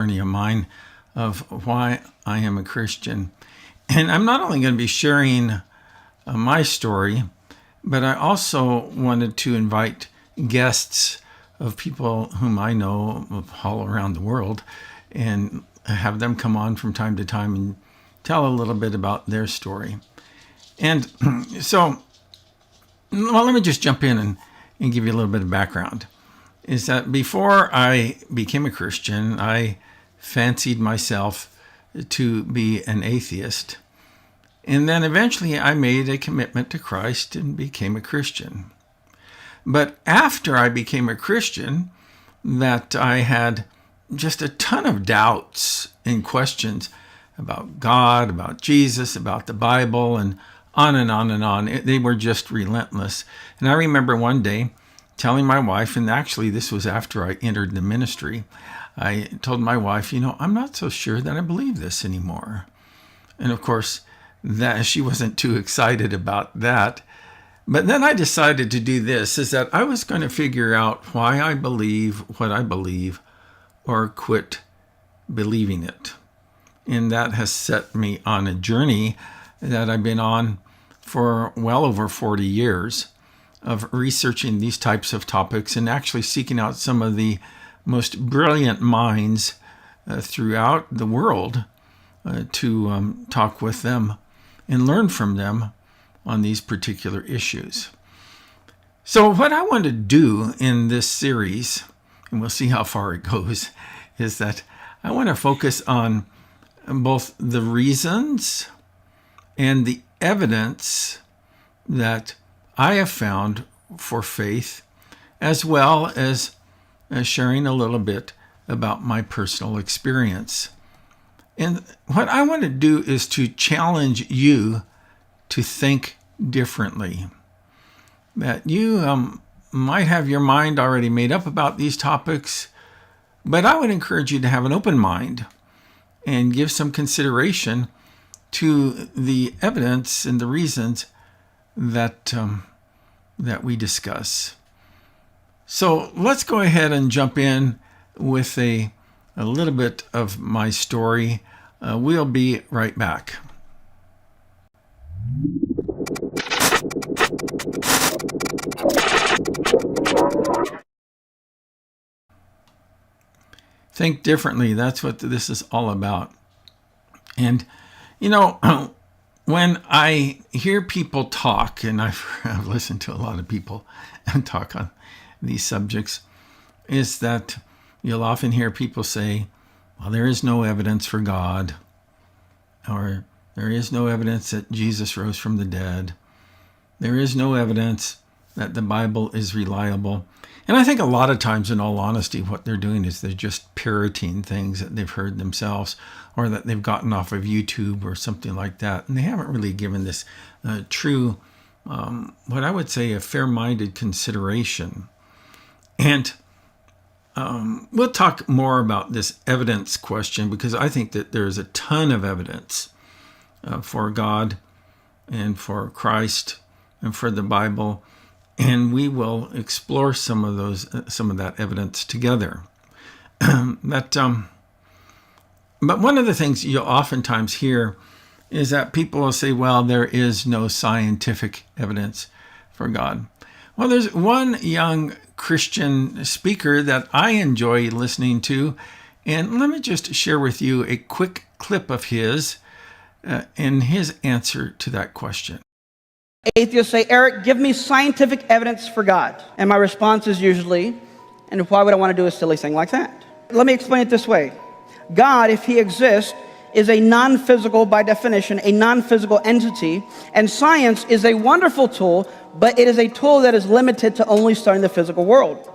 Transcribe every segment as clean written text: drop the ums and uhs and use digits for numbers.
journey of mine of why I am a Christian. And I'm not only going to be sharing my story, but I also wanted to invite guests of people whom I know all around the world and have them come on from time to time and tell a little bit about their story. And so, well, let me just jump in and give you a little bit of background. Is that before I became a Christian, I fancied myself to be an atheist. And then eventually I made a commitment to Christ and became a Christian. But after I became a Christian, that I had just a ton of doubts and questions about God, about Jesus, about the Bible, and on and on and on. They were just relentless. And I remember one day telling my wife, and actually this was after I entered the ministry, I told my wife, I'm not so sure that I believe this anymore. And of course, that she wasn't too excited about that. But then I decided to do this, is that I was going to figure out why I believe what I believe or quit believing it. And that has set me on a journey that I've been on for well over 40 years of researching these types of topics and actually seeking out some of the most brilliant minds throughout the world to talk with them and learn from them on these particular issues. So what I want to do in this series, and we'll see how far it goes, is that I want to focus on both the reasons and the evidence that I have found for faith, as well as sharing a little bit about my personal experience. And what I want to do is to challenge you to think differently. That you might have your mind already made up about these topics, but I would encourage you to have an open mind and give some consideration to the evidence and the reasons that we discuss. So let's go ahead and jump in with a little bit of my story. We'll be right back. Think differently. That's what this is all about. And, when I hear people talk, and I've listened to a lot of people talk on these subjects, is that you'll often hear people say, well, there is no evidence for God, or there is no evidence that Jesus rose from the dead. There is no evidence that the Bible is reliable. And I think a lot of times, in all honesty, what they're doing is they're just parroting things that they've heard themselves or that they've gotten off of YouTube or something like that. And they haven't really given this true, what I would say, a fair-minded consideration. And we'll talk more about this evidence question, because I think that there's a ton of evidence for God and for Christ and for the Bible. And we will explore some of that evidence together. But one of the things you'll oftentimes hear is that people will say, well, there is no scientific evidence for God. Well, there's one young Christian speaker that I enjoy listening to, and let me just share with you a quick clip of his and his answer to that question. Atheists say, Eric, give me scientific evidence for God. And my response is usually, and why would I want to do a silly thing like that? Let me explain it this way. God, if he exists, is a non-physical, by definition, a non-physical entity. And science is a wonderful tool, but it is a tool that is limited to only studying the physical world.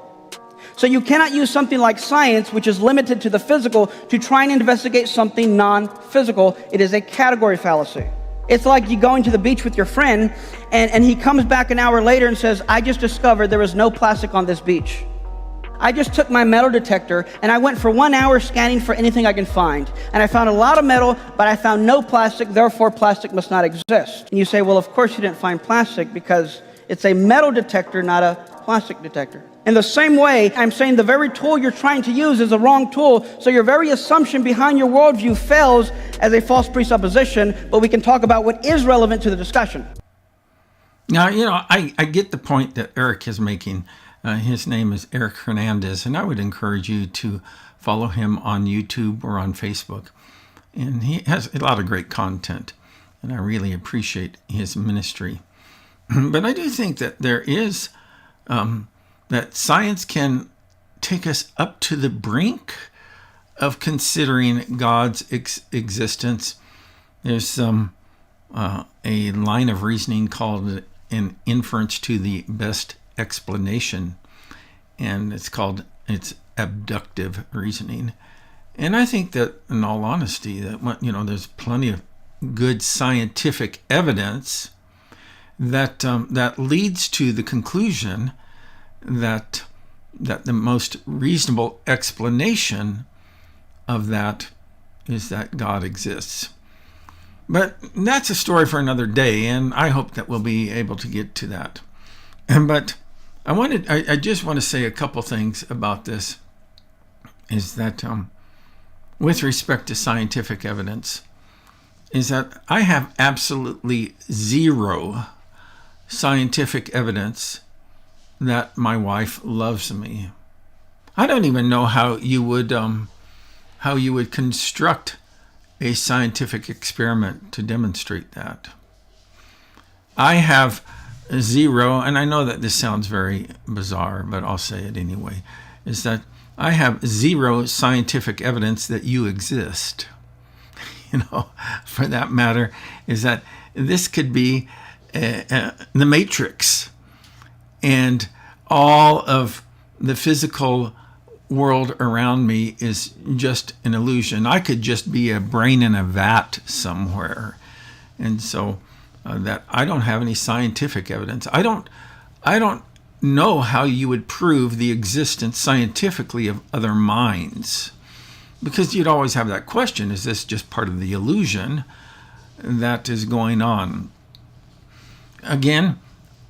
So you cannot use something like science, which is limited to the physical, to try and investigate something non-physical. It is a category fallacy. It's like you going to the beach with your friend, and he comes back an hour later and says, I just discovered there was no plastic on this beach. I just took my metal detector, and I went for 1 hour scanning for anything I can find. And I found a lot of metal, but I found no plastic, therefore plastic must not exist. And you say, well, of course you didn't find plastic, because it's a metal detector, not a plastic detector. In the same way, I'm saying the very tool you're trying to use is the wrong tool, so your very assumption behind your worldview fails as a false presupposition, but we can talk about what is relevant to the discussion. Now, I get the point that Eric is making. His name is Eric Hernandez, and I would encourage you to follow him on YouTube or on Facebook. And he has a lot of great content, and I really appreciate his ministry. But I do think that there is... that science can take us up to the brink of considering God's existence. There's a line of reasoning called an inference to the best explanation, and it's abductive reasoning. And I think that, in all honesty, that there's plenty of good scientific evidence that that leads to the conclusion that the most reasonable explanation of that is that God exists. But that's a story for another day, and I hope that we'll be able to get to that. But I just want to say a couple things about this, is that with respect to scientific evidence, is that I have absolutely zero scientific evidence that my wife loves me. I don't even know how you would construct a scientific experiment to demonstrate that. I have zero, and I know that this sounds very bizarre, but I'll say it anyway, is that I have zero scientific evidence that you exist. For that matter, is that this could be the Matrix, and all of the physical world around me is just an illusion. I could just be a brain in a vat somewhere. And so that I don't have any scientific evidence. I don't know how you would prove the existence scientifically of other minds, because you'd always have that question, is this just part of the illusion that is going on? Again,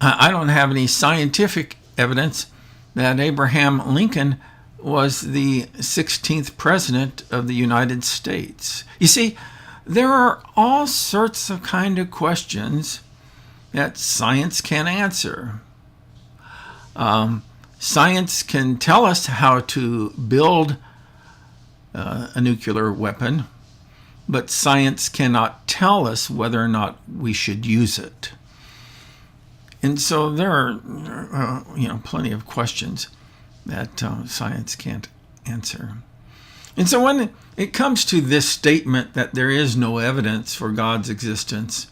I don't have any scientific evidence that Abraham Lincoln was the 16th president of the United States. You see, there are all sorts of kind of questions that science can't answer. Science can tell us how to build a nuclear weapon, but science cannot tell us whether or not we should use it. And so there are, plenty of questions that science can't answer. And so when it comes to this statement that there is no evidence for God's existence,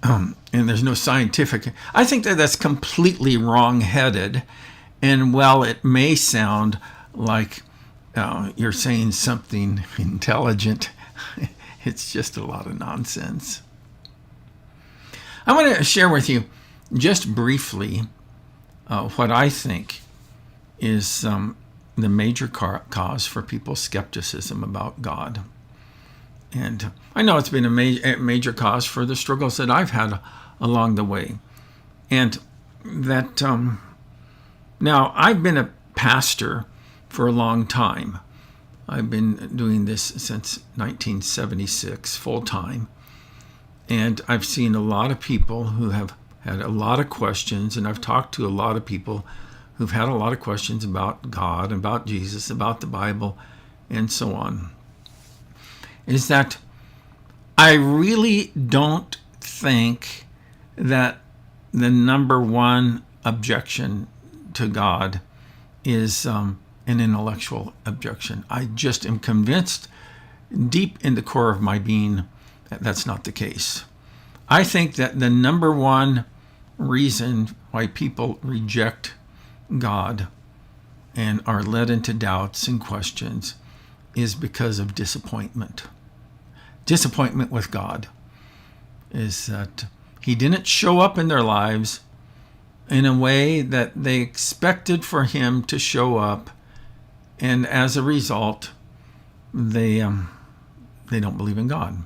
and there's no scientific, I think that that's completely wrong-headed. And while it may sound like you're saying something intelligent, it's just a lot of nonsense. I want to share with you just briefly what I think is the major cause for people's skepticism about God. And I know it's been a major cause for the struggles that I've had along the way. And that now I've been a pastor for a long time. I've been doing this since 1976, full time. And I've seen a lot of people who have had a lot of questions, and I've talked to a lot of people who've had a lot of questions about God, about Jesus, about the Bible, and so on. Is that I really don't think that the number one objection to God is an intellectual objection. I just am convinced deep in the core of my being that that's not the case. I think that the number one reason why people reject God and are led into doubts and questions is because of disappointment. Disappointment with God is that He didn't show up in their lives in a way that they expected for Him to show up, and as a result, they don't believe in God.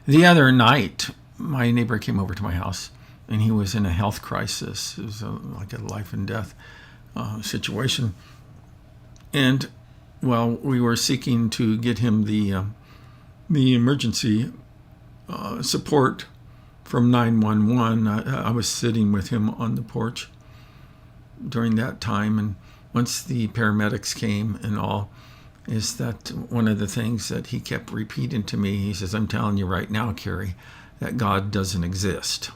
The other night, my neighbor came over to my house, and he was in a health crisis. It was like a life and death situation. And while we were seeking to get him the emergency support from 911, I was sitting with him on the porch during that time. And once the paramedics came and all, is that one of the things that he kept repeating to me. He says, "I'm telling you right now, Kerry, that God doesn't exist."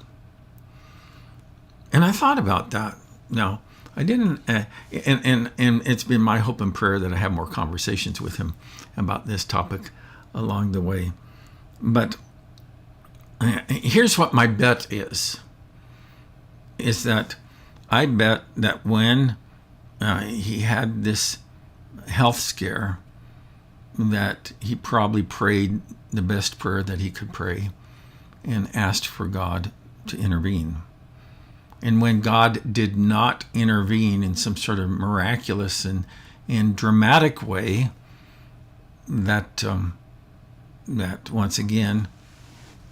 And I thought about that. Now, I didn't, and it's been my hope and prayer that I have more conversations with him about this topic along the way. But here's what my bet is that I bet that when he had this health scare, that he probably prayed the best prayer that he could pray and asked for God to intervene. And when God did not intervene in some sort of miraculous and dramatic way, that once again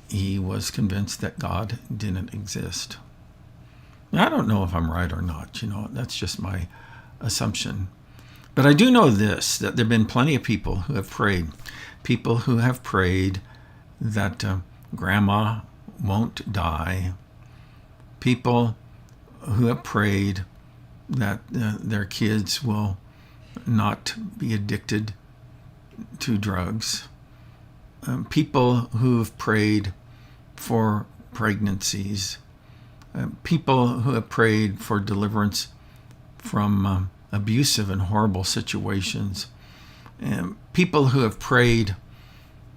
he was convinced that God didn't exist. Now, I don't know if I'm right or not. That's just my assumption. But I do know this, that there have been plenty of people who have prayed that grandma won't die, people who have prayed that their kids will not be addicted to drugs, people who have prayed for pregnancies, people who have prayed for deliverance from abusive and horrible situations, and people who have prayed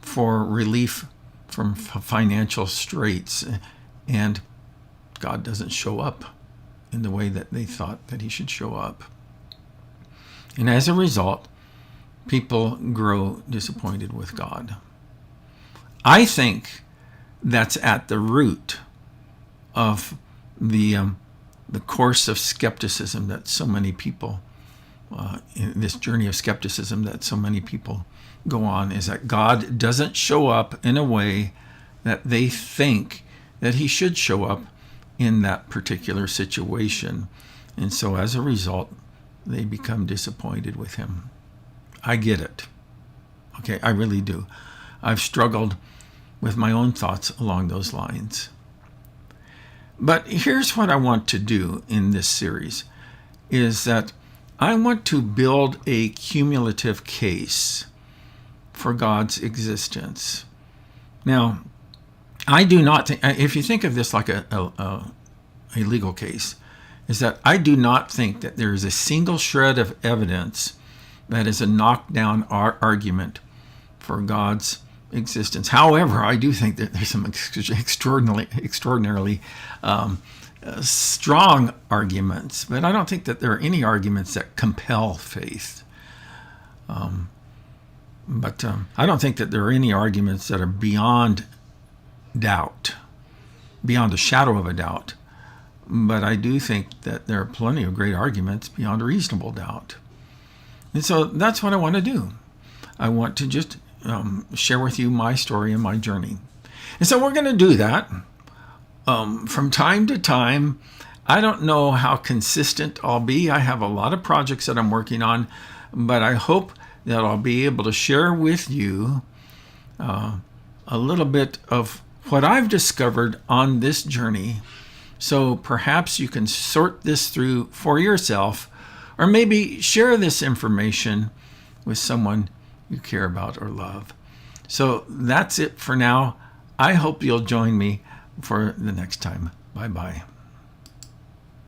for relief from financial straits, and God doesn't show up in the way that they thought that he should show up. And as a result, people grow disappointed with God. I think that's at the root of the course of skepticism that so many people, in this journey of skepticism that so many people go on, is that God doesn't show up in a way that they think that he should show up in that particular situation. And so as a result, they become disappointed with him. I get it. Okay, I really do. I've struggled with my own thoughts along those lines. But here's what I want to do in this series, is that I want to build a cumulative case for God's existence. Now, I do not think, if you think of this like a legal case, is that I do not think that there is a single shred of evidence that is a knockdown argument for God's existence. However, I do think that there's some extraordinarily strong arguments, but I don't think that there are any arguments that compel faith. But I don't think that there are any arguments that are beyond doubt, beyond a shadow of a doubt. But I do think that there are plenty of great arguments beyond a reasonable doubt. And so that's what I want to do. I want to just share with you my story and my journey. And so we're going to do that from time to time. I don't know how consistent I'll be. I have a lot of projects that I'm working on, but I hope that I'll be able to share with you a little bit of what I've discovered on this journey. So perhaps you can sort this through for yourself, or maybe share this information with someone you care about or love. So that's it for now. I hope you'll join me for the next time. Bye-bye.